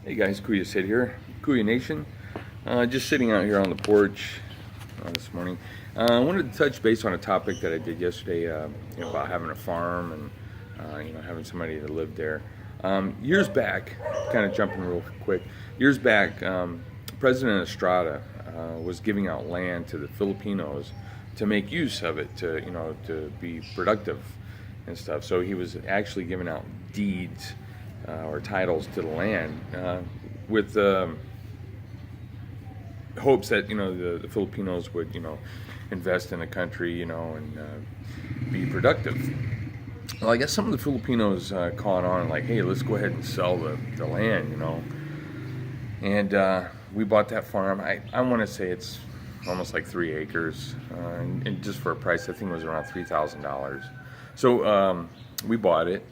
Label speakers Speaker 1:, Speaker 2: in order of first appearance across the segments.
Speaker 1: Hey guys, Kuya Sid here, Kuya Nation. Just sitting out here on the porch this morning. I wanted to touch base on a topic that I did yesterday, about having a farm and having somebody that lived there. Years back, kind of jumping real quick. Years back, President Estrada was giving out land to the Filipinos to make use of it to be productive and stuff. So he was actually giving out deeds or titles to the land with hopes that the Filipinos would invest in the country and be productive. Well, I guess some of the Filipinos caught on like, hey, let's go ahead and sell the land, and we bought that farm. I want to say it's almost like 3 acres, and just for a price I think it was around $3,000. So we bought it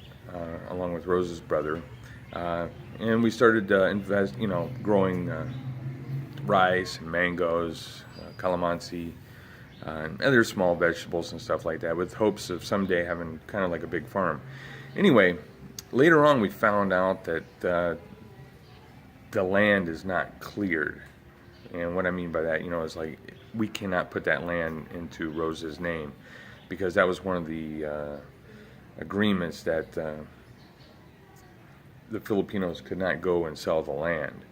Speaker 1: along with Rose's brother, and we started growing rice and mangoes, calamansi, and other small vegetables and stuff like that, with hopes of someday having kind of like a big farm. Anyway, later on we found out that the land is not cleared, and what I mean by that, is like we cannot put that land into Rose's name, because that was one of the agreements that the Filipinos could not go and sell the land.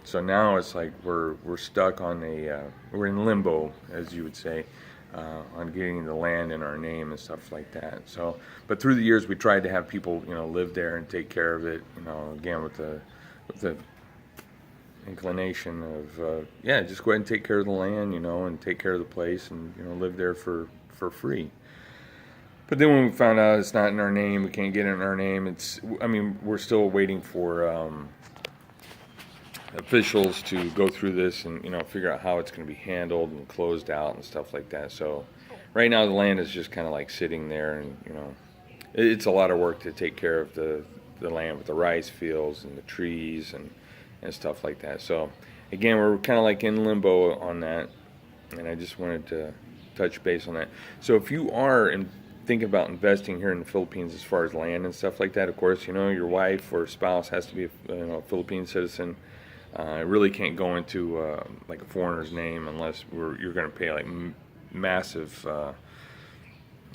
Speaker 1: So now it's like we're stuck on we're in limbo, as you would say, on getting the land in our name and stuff like that. So, but through the years we tried to have people live there and take care of it. Again with the inclination of just go ahead and take care of the land, and take care of the place, and live there for free. But then when we found out it's not in our name, we can't get it in our name. We're still waiting for officials to go through this and figure out how it's going to be handled and closed out and stuff like that. So right now the land is just kind of like sitting there, and it's a lot of work to take care of the land with the rice fields and the trees and stuff like that. So again, we're kind of like in limbo on that, and I just wanted to touch base on that. So if you are thinking about investing here in the Philippines as far as land and stuff like that, of course, your wife or spouse has to be a Philippine citizen. It really can't go into like a foreigner's name unless you're going to pay like massive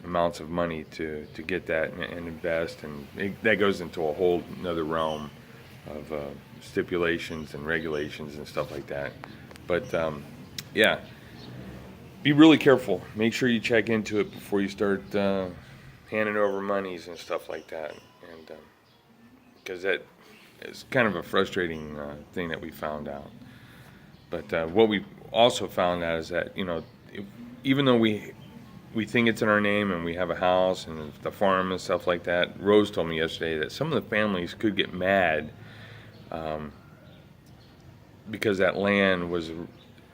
Speaker 1: amounts of money to get that and invest, and that goes into a whole another realm of stipulations and regulations and stuff like that. But be really careful. Make sure you check into it before you start handing over monies and stuff like that, and because that is kind of a frustrating thing that we found out. But what we also found out is that even though we think it's in our name and we have a house and the farm and stuff like that, Rose told me yesterday that some of the families could get mad because that land was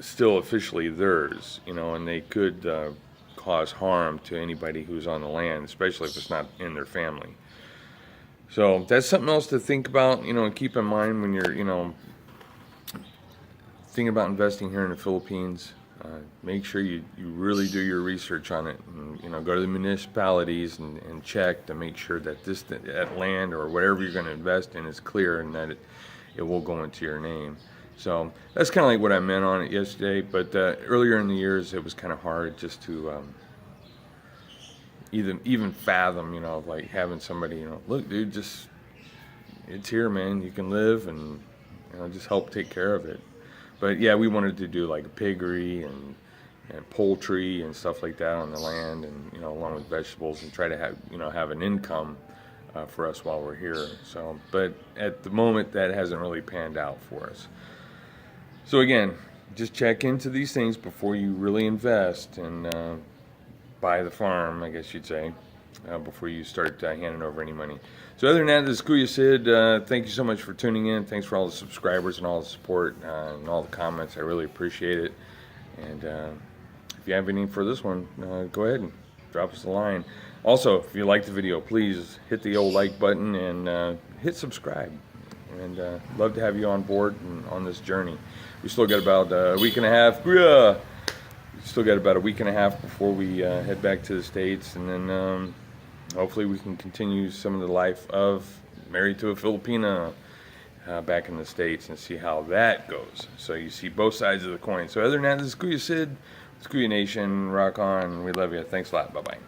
Speaker 1: still officially theirs, and they could cause harm to anybody who's on the land, especially if it's not in their family. So that's something else to think about, and keep in mind when you're, thinking about investing here in the Philippines. Make sure you really do your research on it, and go to the municipalities and check to make sure that that land or whatever you're going to invest in is clear, and that it will go into your name. So that's kind of like what I meant on it yesterday. But earlier in the years, it was kind of hard just to even fathom, like having somebody, look, dude, just it's here, man. You can live and just help take care of it. But yeah, we wanted to do like a piggery and poultry and stuff like that on the land, and along with vegetables, and try to have an income for us while we're here. So, but at the moment, that hasn't really panned out for us. So again, just check into these things before you really invest and buy the farm, I guess you'd say, before you start handing over any money. So other than that, this is Kuya Sid. Thank you so much for tuning in. Thanks for all the subscribers and all the support and all the comments. I really appreciate it. And if you have anything for this one, go ahead and drop us a line. Also, if you like the video, please hit the old like button and hit subscribe. And love to have you on board and on this journey. We still got about a week and a half. Still got about a week and a half before we head back to the States, and then hopefully we can continue some of the life of married to a Filipina, back in the States and see how that goes. So you see both sides of the coin. So other than that, this is Kuya Sid. It's Kuya Nation. Rock on. We love you. Thanks a lot. Bye-bye.